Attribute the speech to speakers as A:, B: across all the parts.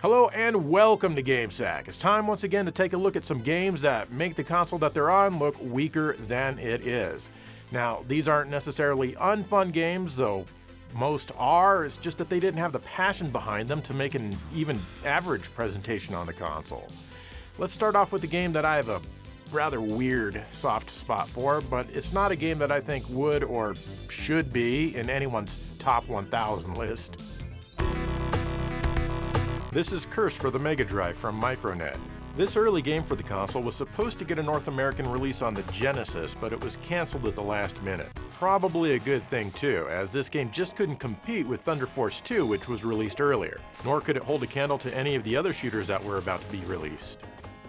A: Hello and welcome to GameSack. It's time once again to take a look at some games that make the console that they're on look weaker than it is. Now, these aren't necessarily unfun games, though most are. It's just that they didn't have the passion behind them to make an even average presentation on the console. Let's start off with a game that I have a rather weird soft spot for, but it's not a game that I think would or should be in anyone's top 1000 list. This is Curse for the Mega Drive from Micronet. This early game for the console was supposed to get a North American release on the Genesis, but it was canceled at the last minute. Probably a good thing too, as this game just couldn't compete with Thunder Force 2, which was released earlier, nor could it hold a candle to any of the other shooters that were about to be released.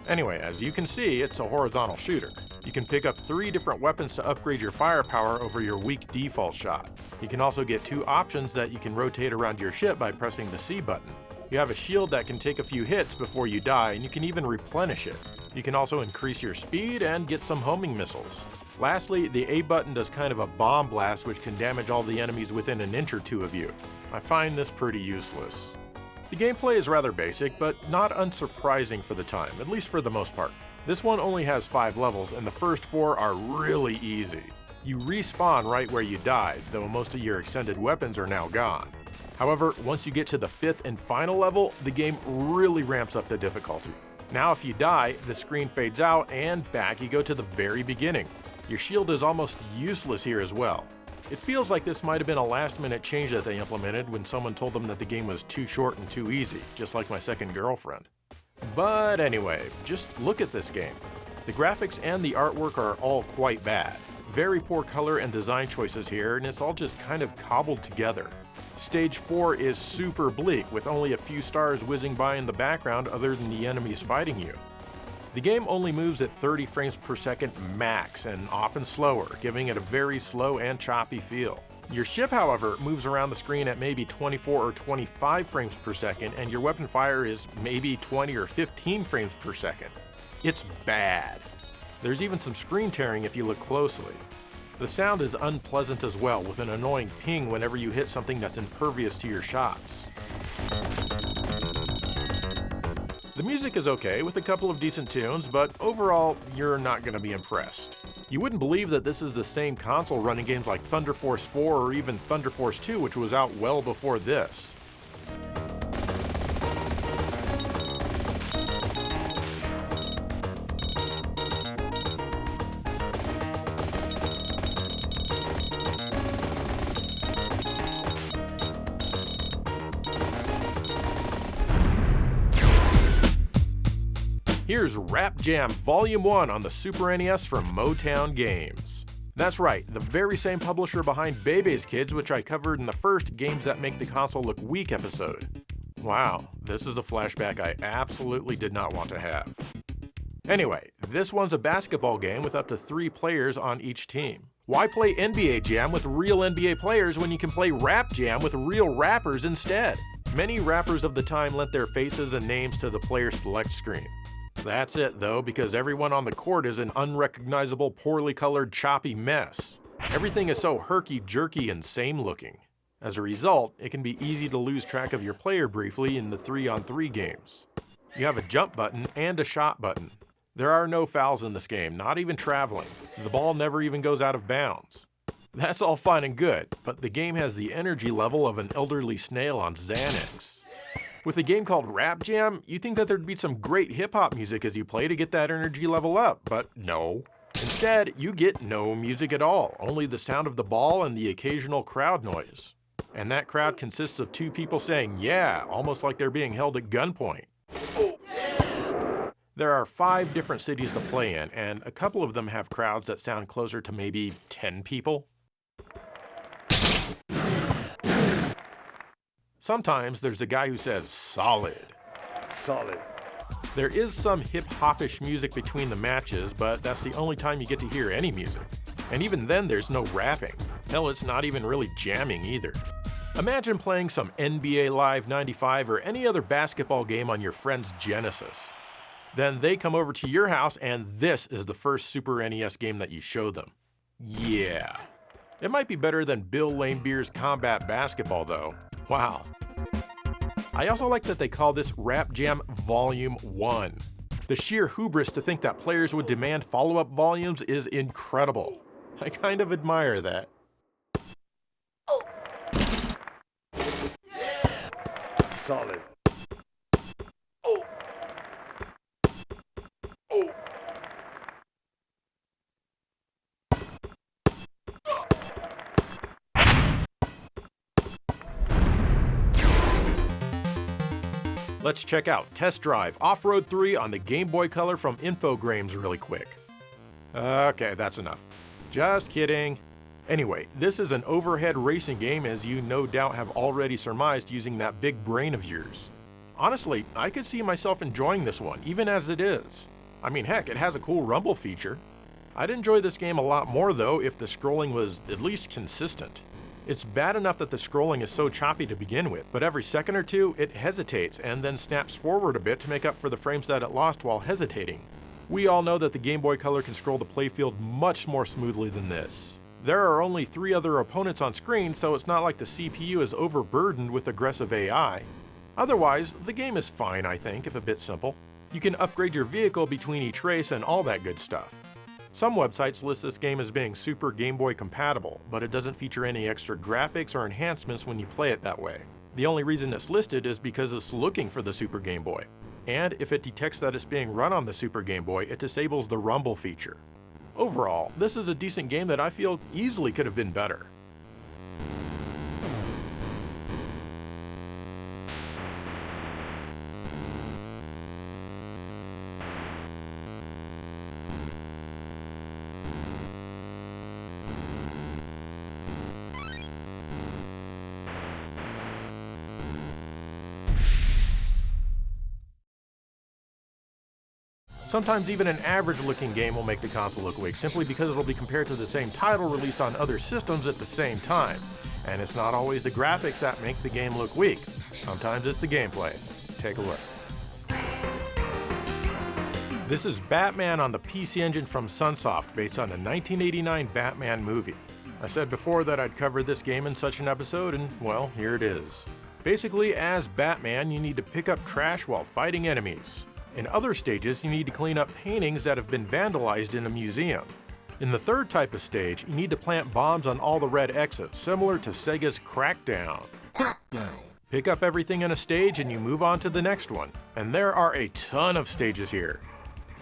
A: Anyway, as you can see, it's a horizontal shooter. You can pick up 3 different weapons to upgrade your firepower over your weak default shot. You can also get 2 options that you can rotate around your ship by pressing the C button. You have a shield that can take a few hits before you die, and you can even replenish it. You can also increase your speed and get some homing missiles. Lastly, the A button does kind of a bomb blast which can damage all the enemies within an inch or two of you. I find this pretty useless. The gameplay is rather basic, but not unsurprising for the time, at least for the most part. This one only has 5 levels, and the first 4 are really easy. You respawn right where you died, though most of your extended weapons are now gone. However, once you get to the 5th and final level, the game really ramps up the difficulty. Now if you die, the screen fades out and back you go to the very beginning. Your shield is almost useless here as well. It feels like this might have been a last-minute change that they implemented when someone told them that the game was too short and too easy, just like my second girlfriend. But anyway, just look at this game. The graphics and the artwork are all quite bad. Very poor color and design choices here, and it's all just kind of cobbled together. Stage 4 is super bleak, with only a few stars whizzing by in the background other than the enemies fighting you. The game only moves at 30 frames per second max, and often slower, giving it a very slow and choppy feel. Your ship, however, moves around the screen at maybe 24 or 25 frames per second, and your weapon fire is maybe 20 or 15 frames per second. It's bad. There's even some screen tearing if you look closely. The sound is unpleasant as well, with an annoying ping whenever you hit something that's impervious to your shots. The music is okay, with a couple of decent tunes, but overall, you're not going to be impressed. You wouldn't believe that this is the same console running games like Thunder Force 4 or even Thunder Force 2, which was out well before this. Here's Rap Jam Volume 1 on the Super NES from Motown Games. That's right, the very same publisher behind Bebe's Kids, which I covered in the first Games That Make the Console Look Weak episode. Wow, this is a flashback I absolutely did not want to have. Anyway, this one's a basketball game with up to 3 players on each team. Why play NBA Jam with real NBA players when you can play Rap Jam with real rappers instead? Many rappers of the time lent their faces and names to the player select screen. That's it though, because everyone on the court is an unrecognizable, poorly colored, choppy mess. Everything is so herky-jerky and same-looking. As a result, it can be easy to lose track of your player briefly in the 3-on-3 games. You have a jump button and a shot button. There are no fouls in this game, not even traveling. The ball never even goes out of bounds. That's all fine and good, but the game has the energy level of an elderly snail on Xanax. With a game called Rap Jam, you'd think that there'd be some great hip-hop music as you play to get that energy level up, but no. Instead, you get no music at all, only the sound of the ball and the occasional crowd noise. And that crowd consists of 2 people saying yeah, almost like they're being held at gunpoint. There are 5 different cities to play in, and a couple of them have crowds that sound closer to maybe 10 people. Sometimes there's a guy who says solid. Solid. There is some hip-hop-ish music between the matches, but that's the only time you get to hear any music. And even then there's no rapping. Hell, it's not even really jamming either. Imagine playing some NBA Live 95 or any other basketball game on your friend's Genesis. Then they come over to your house and this is the first Super NES game that you show them. Yeah. It might be better than Bill Laimbeer's Combat Basketball though. Wow. I also like that they call this Rap Jam Volume 1. The sheer hubris to think that players would demand follow-up volumes is incredible. I kind of admire that.
B: Solid.
A: Let's check out Test Drive Offroad 3 on the Game Boy Color from Infogrames really quick. Okay, that's enough. Just kidding. Anyway, this is an overhead racing game, as you no doubt have already surmised using that big brain of yours. Honestly, I could see myself enjoying this one, even as it is. I mean, heck, it has a cool rumble feature. I'd enjoy this game a lot more though if the scrolling was at least consistent. It's bad enough that the scrolling is so choppy to begin with, but every second or two it hesitates and then snaps forward a bit to make up for the frames that it lost while hesitating. We all know that the Game Boy Color can scroll the playfield much more smoothly than this. There are only 3 other opponents on screen, so it's not like the CPU is overburdened with aggressive AI. Otherwise, the game is fine, I think, if a bit simple. You can upgrade your vehicle between each race and all that good stuff. Some websites list this game as being Super Game Boy compatible, but it doesn't feature any extra graphics or enhancements when you play it that way. The only reason it's listed is because it's looking for the Super Game Boy. And if it detects that it's being run on the Super Game Boy, it disables the rumble feature. Overall, this is a decent game that I feel easily could have been better. Sometimes even an average-looking game will make the console look weak, simply because it'll be compared to the same title released on other systems at the same time. And it's not always the graphics that make the game look weak. Sometimes it's the gameplay. Take a look. This is Batman on the PC Engine from Sunsoft, based on a 1989 Batman movie. I said before that I'd cover this game in such an episode, and well, here it is. Basically, as Batman, you need to pick up trash while fighting enemies. In other stages, you need to clean up paintings that have been vandalized in a museum. In the third type of stage, you need to plant bombs on all the red exits, similar to Sega's Crackdown. Pick up everything in a stage and you move on to the next one. And there are a ton of stages here.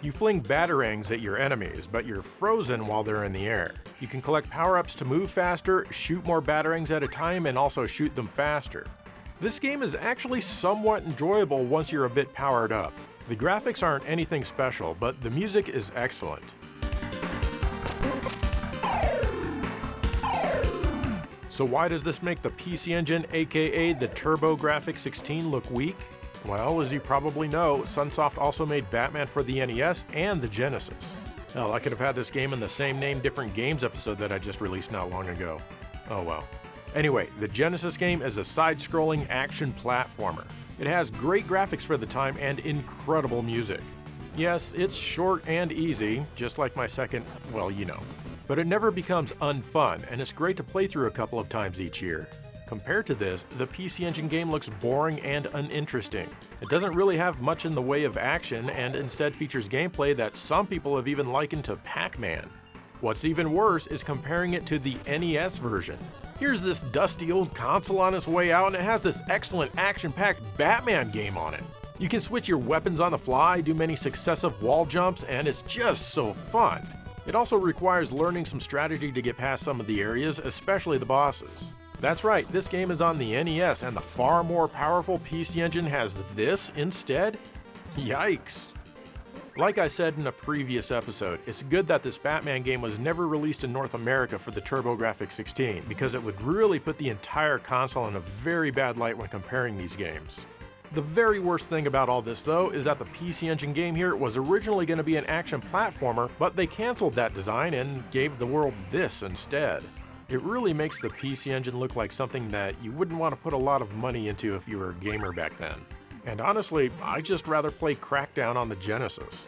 A: You fling batarangs at your enemies, but you're frozen while they're in the air. You can collect power-ups to move faster, shoot more batarangs at a time, and also shoot them faster. This game is actually somewhat enjoyable once you're a bit powered up. The graphics aren't anything special, but the music is excellent. So why does this make the PC Engine, aka the TurboGrafx-16, look weak? Well, as you probably know, Sunsoft also made Batman for the NES and the Genesis. Hell, I could have had this game in the same name different games episode that I just released not long ago. Oh well. Anyway, the Genesis game is a side-scrolling action platformer. It has great graphics for the time and incredible music. Yes, it's short and easy, just like my second, well, you know. But it never becomes unfun, and it's great to play through a couple of times each year. Compared to this, the PC Engine game looks boring and uninteresting. It doesn't really have much in the way of action, and instead features gameplay that some people have even likened to Pac-Man. What's even worse is comparing it to the NES version. Here's this dusty old console on its way out, and it has this excellent action-packed Batman game on it. You can switch your weapons on the fly, do many successive wall jumps, and it's just so fun. It also requires learning some strategy to get past some of the areas, especially the bosses. That's right, this game is on the NES, and the far more powerful PC Engine has this instead? Yikes. Like I said in a previous episode, it's good that this Batman game was never released in North America for the TurboGrafx-16, because it would really put the entire console in a very bad light when comparing these games. The very worst thing about all this though is that the PC Engine game here was originally going to be an action platformer, but they canceled that design and gave the world this instead. It really makes the PC Engine look like something that you wouldn't want to put a lot of money into if you were a gamer back then. And honestly, I'd just rather play Crackdown on the Genesis.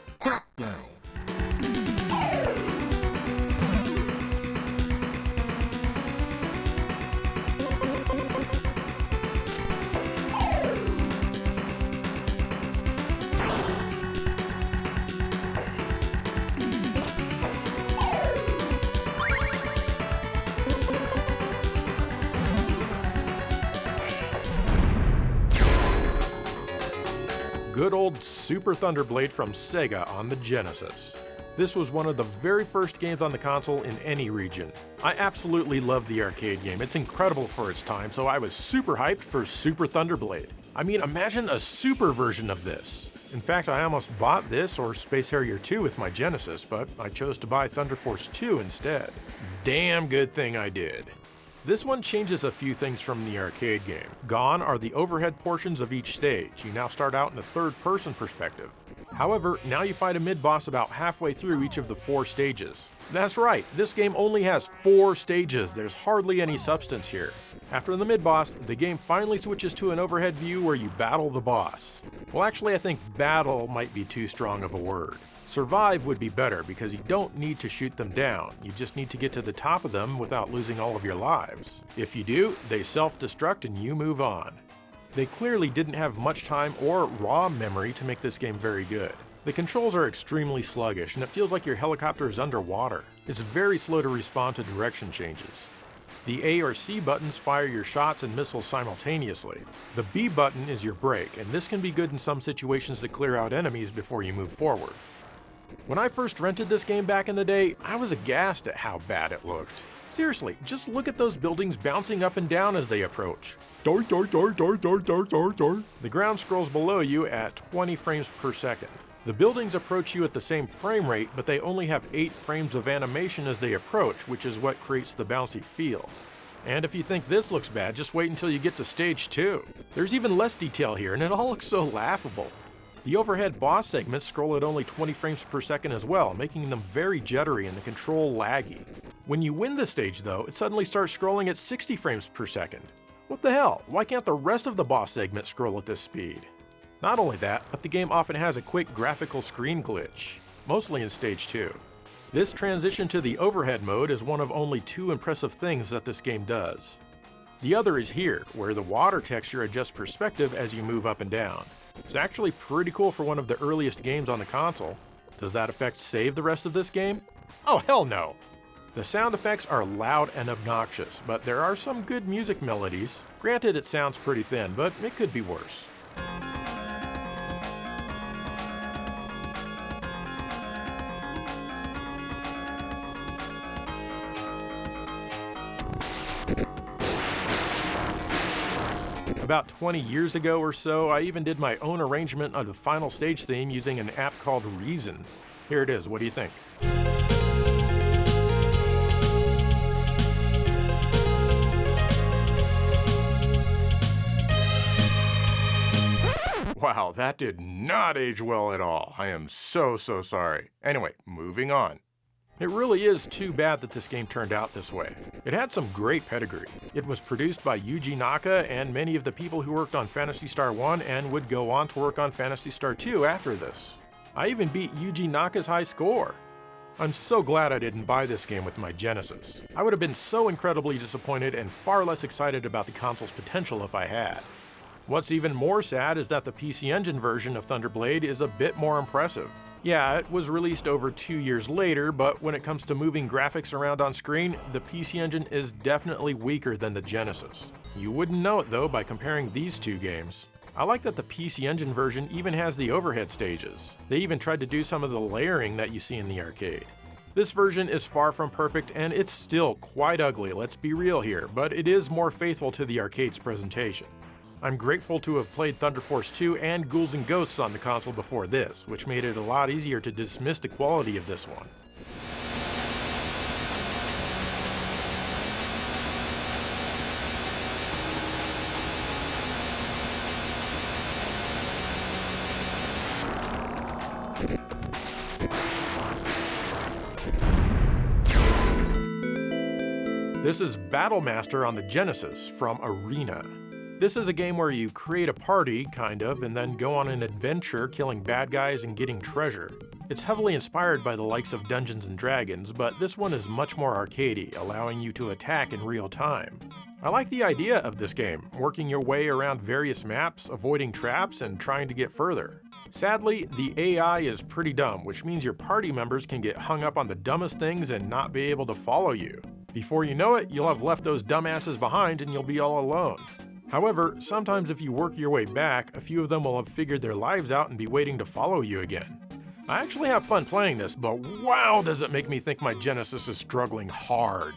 A: good old Super Thunderblade from Sega on the Genesis. This was one of the very first games on the console in any region. I absolutely loved the arcade game. It's incredible for its time, so I was super hyped for Super Thunderblade. I mean, imagine a super version of this. In fact, I almost bought this or Space Harrier 2 with my Genesis, but I chose to buy Thunder Force 2 instead. Damn good thing I did. This one changes a few things from the arcade game. Gone are the overhead portions of each stage. You now start out in a third-person perspective. However, now you fight a mid-boss about halfway through each of the 4 stages. That's right, this game only has 4 stages. There's hardly any substance here. After the mid-boss, the game finally switches to an overhead view where you battle the boss. Well, actually, I think battle might be too strong of a word. Survive would be better because you don't need to shoot them down. You just need to get to the top of them without losing all of your lives. If you do, they self-destruct and you move on. They clearly didn't have much time or raw memory to make this game very good. The controls are extremely sluggish and it feels like your helicopter is underwater. It's very slow to respond to direction changes. The A or C buttons fire your shots and missiles simultaneously. The B button is your brake, and this can be good in some situations to clear out enemies before you move forward. When I first rented this game back in the day, I was aghast at how bad it looked. Seriously, just look at those buildings bouncing up and down as they approach. The ground scrolls below you at 20 frames per second. The buildings approach you at the same frame rate, but they only have 8 frames of animation as they approach, which is what creates the bouncy feel. And if you think this looks bad, just wait until you get to stage 2. There's even less detail here, and it all looks so laughable. The overhead boss segments scroll at only 20 frames per second as well, making them very jittery and the control laggy. When you win the stage though, it suddenly starts scrolling at 60 frames per second. What the hell? Why can't the rest of the boss segment scroll at this speed? Not only that, but the game often has a quick graphical screen glitch, mostly in stage 2. This transition to the overhead mode is one of only 2 impressive things that this game does. The other is here, where the water texture adjusts perspective as you move up and down. It's actually pretty cool for one of the earliest games on the console. Does that effect save the rest of this game? Oh hell no! The sound effects are loud and obnoxious, but there are some good music melodies. Granted, it sounds pretty thin, but it could be worse. About 20 years ago or so, I even did my own arrangement of the final stage theme using an app called Reason. Here it is, what do you think? Wow, that did not age well at all. I am so sorry. Anyway, moving on. It really is too bad that this game turned out this way. It had some great pedigree. It was produced by Yuji Naka and many of the people who worked on Phantasy Star 1 and would go on to work on Phantasy Star 2 after this. I even beat Yuji Naka's high score. I'm so glad I didn't buy this game with my Genesis. I would have been so incredibly disappointed and far less excited about the console's potential if I had. What's even more sad is that the PC Engine version of Thunderblade is a bit more impressive. Yeah, it was released over 2 years later, but when it comes to moving graphics around on screen, the PC Engine is definitely weaker than the Genesis. You wouldn't know it though by comparing these 2 games. I like that the PC Engine version even has the overhead stages. They even tried to do some of the layering that you see in the arcade. This version is far from perfect and it's still quite ugly, let's be real here, but it is more faithful to the arcade's presentation. I'm grateful to have played Thunder Force 2 and Ghouls and Ghosts on the console before this, which made it a lot easier to dismiss the quality of this one. This is Battlemaster on the Genesis from Arena. This is a game where you create a party, kind of, and then go on an adventure killing bad guys and getting treasure. It's heavily inspired by the likes of Dungeons & Dragons, but this one is much more arcadey, allowing you to attack in real time. I like the idea of this game, working your way around various maps, avoiding traps, and trying to get further. Sadly, the AI is pretty dumb, which means your party members can get hung up on the dumbest things and not be able to follow you. Before you know it, you'll have left those dumbasses behind and you'll be all alone. However, sometimes if you work your way back, a few of them will have figured their lives out and be waiting to follow you again. I actually have fun playing this, but wow does it make me think my Genesis is struggling hard.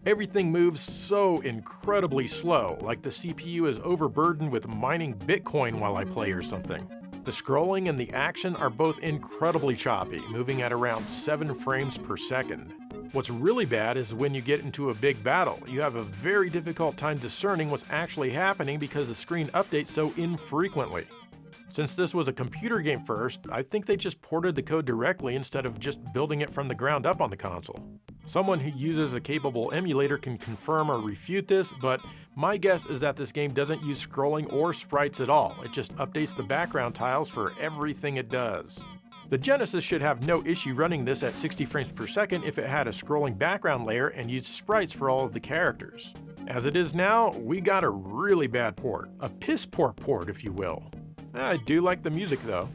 A: Everything moves so incredibly slow, like the CPU is overburdened with mining Bitcoin while I play or something. The scrolling and the action are both incredibly choppy, moving at around 7 frames per second. What's really bad is when you get into a big battle, you have a very difficult time discerning what's actually happening because the screen updates so infrequently. Since this was a computer game first, I think they just ported the code directly instead of just building it from the ground up on the console. Someone who uses a capable emulator can confirm or refute this, but my guess is that this game doesn't use scrolling or sprites at all. It just updates the background tiles for everything it does. The Genesis should have no issue running this at 60 frames per second if it had a scrolling background layer and used sprites for all of the characters. As it is now, we got a really bad port. A piss-poor port, if you will. I do like the music though.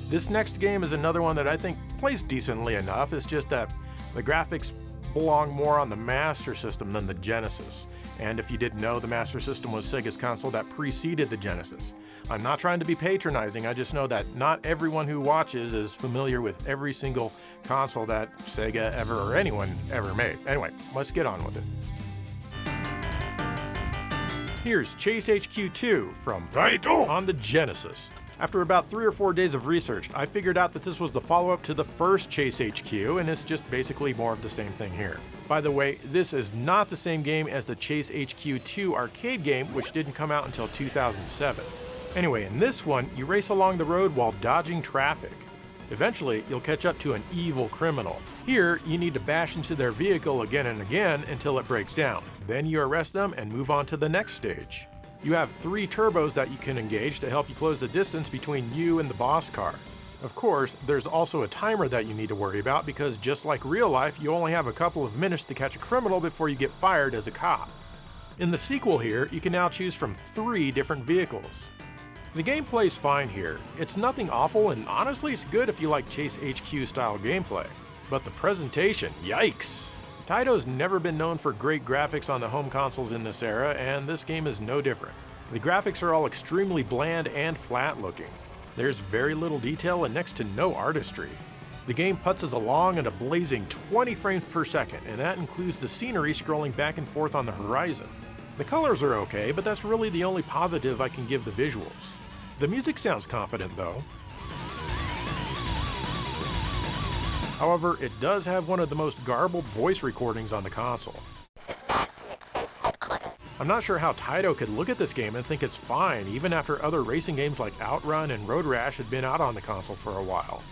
A: This next game is another one that I think plays decently enough. It's just that the graphics belong more on the Master System than the Genesis. And if you didn't know, the Master System was Sega's console that preceded the Genesis. I'm not trying to be patronizing, I just know that not everyone who watches is familiar with every single console that Sega ever or anyone ever made. Anyway, let's get on with it. Here's Chase HQ 2 from Taito on the Genesis. After about 3 or 4 days of research, I figured out that this was the follow-up to the first Chase HQ, and it's just basically more of the same thing here. By the way, this is not the same game as the Chase HQ 2 arcade game, which didn't come out until 2007. Anyway, in this one, you race along the road while dodging traffic. Eventually, you'll catch up to an evil criminal. Here, you need to bash into their vehicle again and again until it breaks down. Then you arrest them and move on to the next stage. You have 3 turbos that you can engage to help you close the distance between you and the boss car. Of course, there's also a timer that you need to worry about because just like real life, you only have a couple of minutes to catch a criminal before you get fired as a cop. In the sequel here, you can now choose from 3 different vehicles. The gameplay's fine here. It's nothing awful, and honestly it's good if you like Chase HQ style gameplay. But the presentation, yikes! Taito's never been known for great graphics on the home consoles in this era, and this game is no different. The graphics are all extremely bland and flat looking. There's very little detail and next to no artistry. The game putzes along at a blazing 20 frames per second, and that includes the scenery scrolling back and forth on the horizon. The colors are okay, but that's really the only positive I can give the visuals. The music sounds competent though. However, it does have one of the most garbled voice recordings on the console. I'm not sure how Taito could look at this game and think it's fine, even after other racing games like Outrun and Road Rash had been out on the console for a while.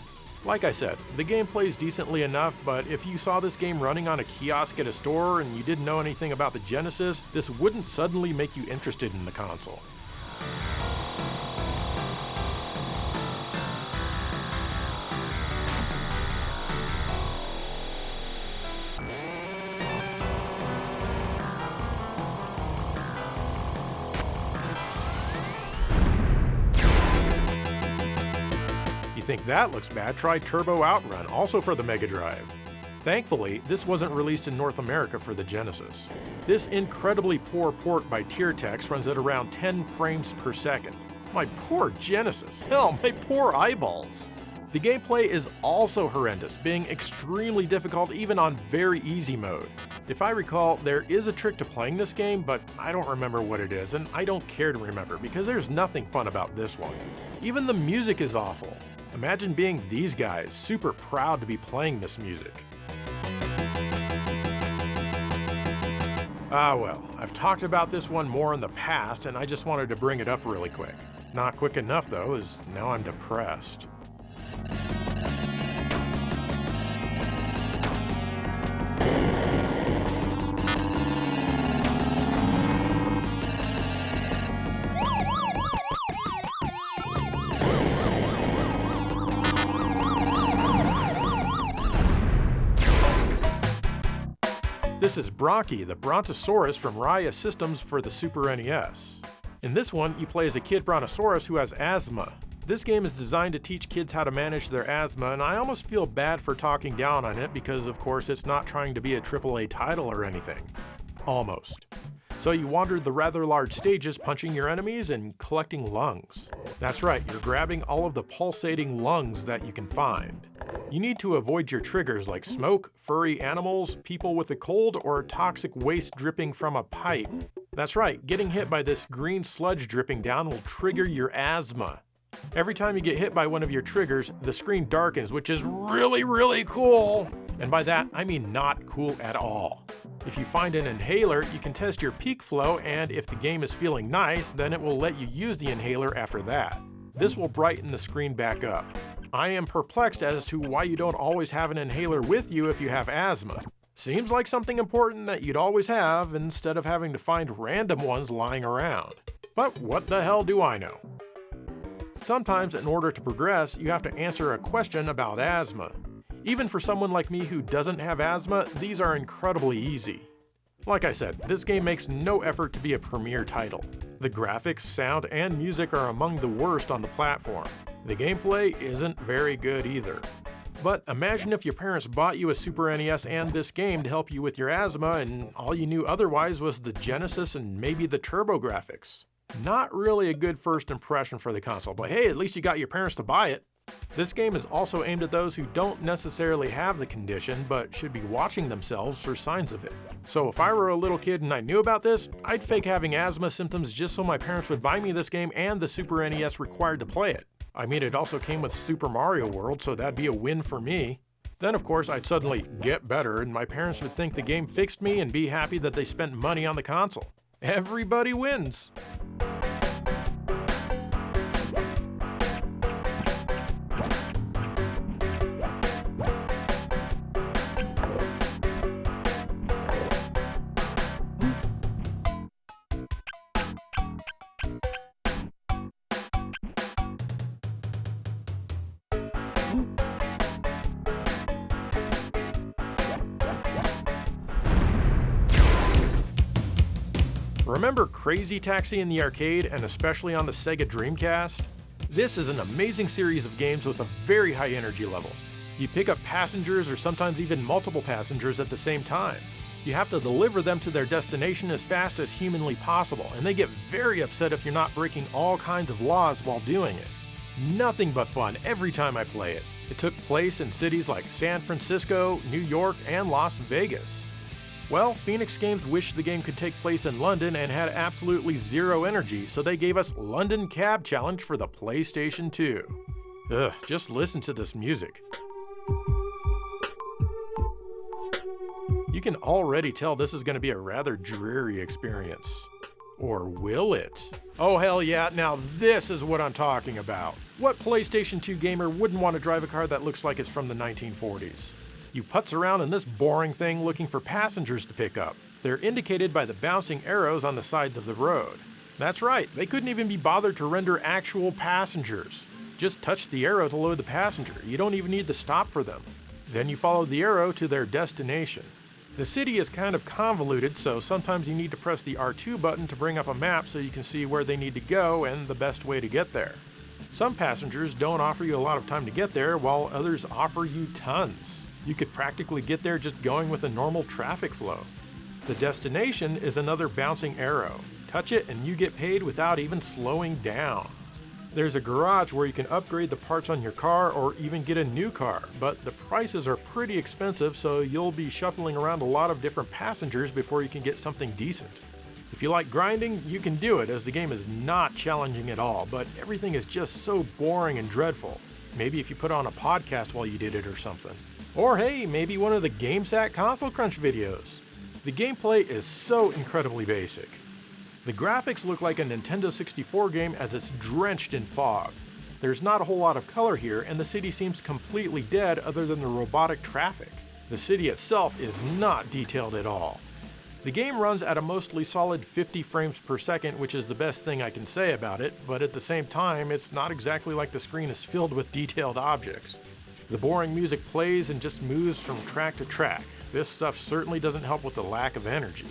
A: Like I said, the game plays decently enough, but if you saw this game running on a kiosk at a store and you didn't know anything about the Genesis, this wouldn't suddenly make you interested in the console. Think that looks bad, try Turbo Outrun, also for the Mega Drive. Thankfully, this wasn't released in North America for the Genesis. This incredibly poor port by Tiertex runs at around 10 frames per second. My poor Genesis, hell, my poor eyeballs. The gameplay is also horrendous, being extremely difficult even on very easy mode. If I recall, there is a trick to playing this game, but I don't remember what it is, and I don't care to remember because there's nothing fun about this one. Even the music is awful. Imagine being these guys, super proud to be playing this music. Ah well, I've talked about this one more in the past and I just wanted to bring it up really quick. Not quick enough though, as now I'm depressed. This is Bronchi, the Brontosaurus from Raya Systems for the Super NES. In this one, you play as a kid Brontosaurus who has asthma. This game is designed to teach kids how to manage their asthma, and I almost feel bad for talking down on it because, of course, it's not trying to be a AAA title or anything. Almost. So you wandered the rather large stages punching your enemies and collecting lungs. That's right, you're grabbing all of the pulsating lungs that you can find. You need to avoid your triggers like smoke, furry animals, people with a cold, or toxic waste dripping from a pipe. That's right, getting hit by this green sludge dripping down will trigger your asthma. Every time you get hit by one of your triggers, the screen darkens, which is really cool. And by that, I mean not cool at all. If you find an inhaler, you can test your peak flow, and if the game is feeling nice, then it will let you use the inhaler after that. This will brighten the screen back up. I am perplexed as to why you don't always have an inhaler with you if you have asthma. Seems like something important that you'd always have instead of having to find random ones lying around. But what the hell do I know? Sometimes, in order to progress, you have to answer a question about asthma. Even for someone like me who doesn't have asthma, these are incredibly easy. Like I said, this game makes no effort to be a premier title. The graphics, sound, and music are among the worst on the platform. The gameplay isn't very good either. But imagine if your parents bought you a Super NES and this game to help you with your asthma, and all you knew otherwise was the Genesis and maybe the Turbo graphics. Not really a good first impression for the console, but hey, at least you got your parents to buy it. This game is also aimed at those who don't necessarily have the condition, but should be watching themselves for signs of it. So if I were a little kid and I knew about this, I'd fake having asthma symptoms just so my parents would buy me this game and the Super NES required to play it. I mean, it also came with Super Mario World, so that'd be a win for me. Then of course I'd suddenly get better and my parents would think the game fixed me and be happy that they spent money on the console. Everybody wins. Remember Crazy Taxi in the arcade and especially on the Sega Dreamcast? This is an amazing series of games with a very high energy level. You pick up passengers or sometimes even multiple passengers at the same time. You have to deliver them to their destination as fast as humanly possible, and they get very upset if you're not breaking all kinds of laws while doing it. Nothing but fun every time I play it. It took place in cities like San Francisco, New York, and Las Vegas. Well, Phoenix Games wished the game could take place in London and had absolutely zero energy, so they gave us London Cab Challenge for the PlayStation 2. Ugh, just listen to this music. You can already tell this is going to be a rather dreary experience. Or will it? Oh hell yeah, now this is what I'm talking about. What PlayStation 2 gamer wouldn't want to drive a car that looks like it's from the 1940s? You putz around in this boring thing looking for passengers to pick up. They're indicated by the bouncing arrows on the sides of the road. That's right, they couldn't even be bothered to render actual passengers. Just touch the arrow to load the passenger. You don't even need to stop for them. Then you follow the arrow to their destination. The city is kind of convoluted, so sometimes you need to press the R2 button to bring up a map so you can see where they need to go and the best way to get there. Some passengers don't offer you a lot of time to get there, while others offer you tons. You could practically get there just going with a normal traffic flow. The destination is another bouncing arrow. Touch it and you get paid without even slowing down. There's a garage where you can upgrade the parts on your car or even get a new car, but the prices are pretty expensive, so you'll be shuffling around a lot of different passengers before you can get something decent. If you like grinding, you can do it, as the game is not challenging at all, but everything is just so boring and dreadful. Maybe if you put on a podcast while you did it or something. Or hey, maybe one of the GameSat Console Crunch videos. The gameplay is so incredibly basic. The graphics look like a Nintendo 64 game as it's drenched in fog. There's not a whole lot of color here, and the city seems completely dead other than the robotic traffic. The city itself is not detailed at all. The game runs at a mostly solid 50 frames per second, which is the best thing I can say about it, but at the same time, it's not exactly like the screen is filled with detailed objects. The boring music plays and just moves from track to track. This stuff certainly doesn't help with the lack of energy.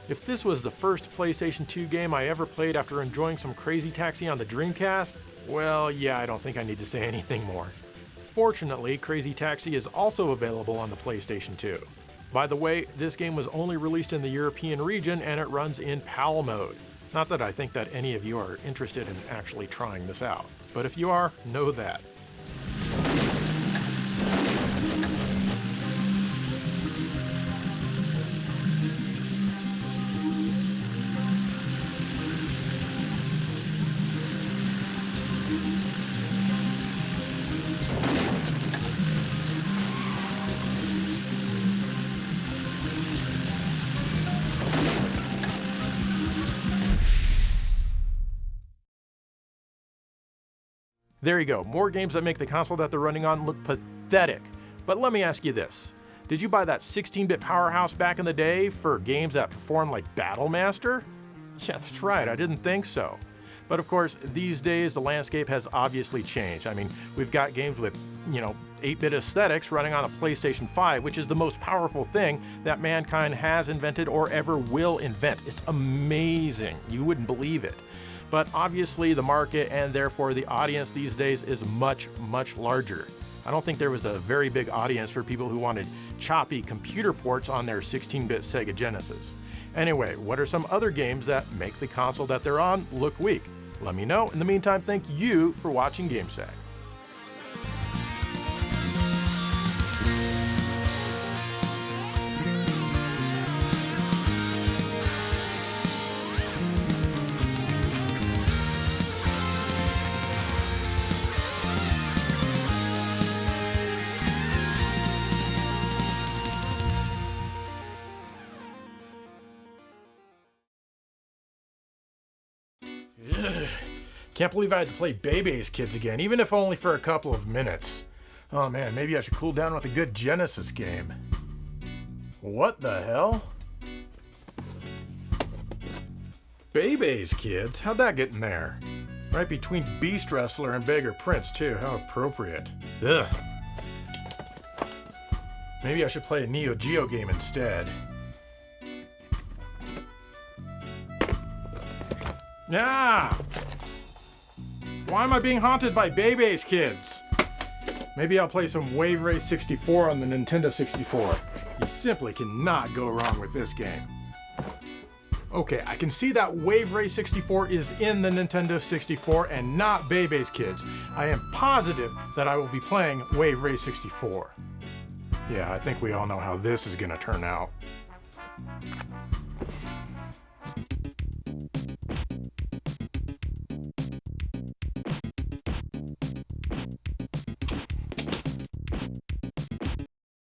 A: If this was the first PlayStation 2 game I ever played after enjoying some Crazy Taxi on the Dreamcast, well, yeah, I don't think I need to say anything more. Fortunately, Crazy Taxi is also available on the PlayStation 2. By the way, this game was only released in the European region and it runs in PAL mode. Not that I think that any of you are interested in actually trying this out, but if you are, know that. There you go, more games that make the console that they're running on look pathetic. But let me ask you this. Did you buy that 16-bit powerhouse back in the day for games that perform like Battlemaster? Yeah, that's right, I didn't think so. But of course, these days the landscape has obviously changed. I mean, we've got games with, 8-bit aesthetics running on a PlayStation 5, which is the most powerful thing that mankind has invented or ever will invent. It's amazing, you wouldn't believe it. But obviously the market and therefore the audience these days is much, much larger. I don't think there was a very big audience for people who wanted choppy computer ports on their 16-bit Sega Genesis. Anyway, what are some other games that make the console that they're on look weak? Let me know. In the meantime, thank you for watching GameSag. Ugh. Can't believe I had to play Bebe's Kids again, even if only for a couple of minutes. Oh man, maybe I should cool down with a good Genesis game. What the hell? Bebe's Kids? How'd that get in there? Right between Beast Wrestler and Beggar Prince, too. How appropriate. Ugh. Maybe I should play a Neo Geo game instead. Ah! Why am I being haunted by Bebe's Kids? Maybe I'll play some Wave Race 64 on the Nintendo 64. You simply cannot go wrong with this game. Okay, I can see that Wave Race 64 is in the Nintendo 64 and not Bebe's Kids. I am positive that I will be playing Wave Race 64. Yeah, I think we all know how this is gonna turn out.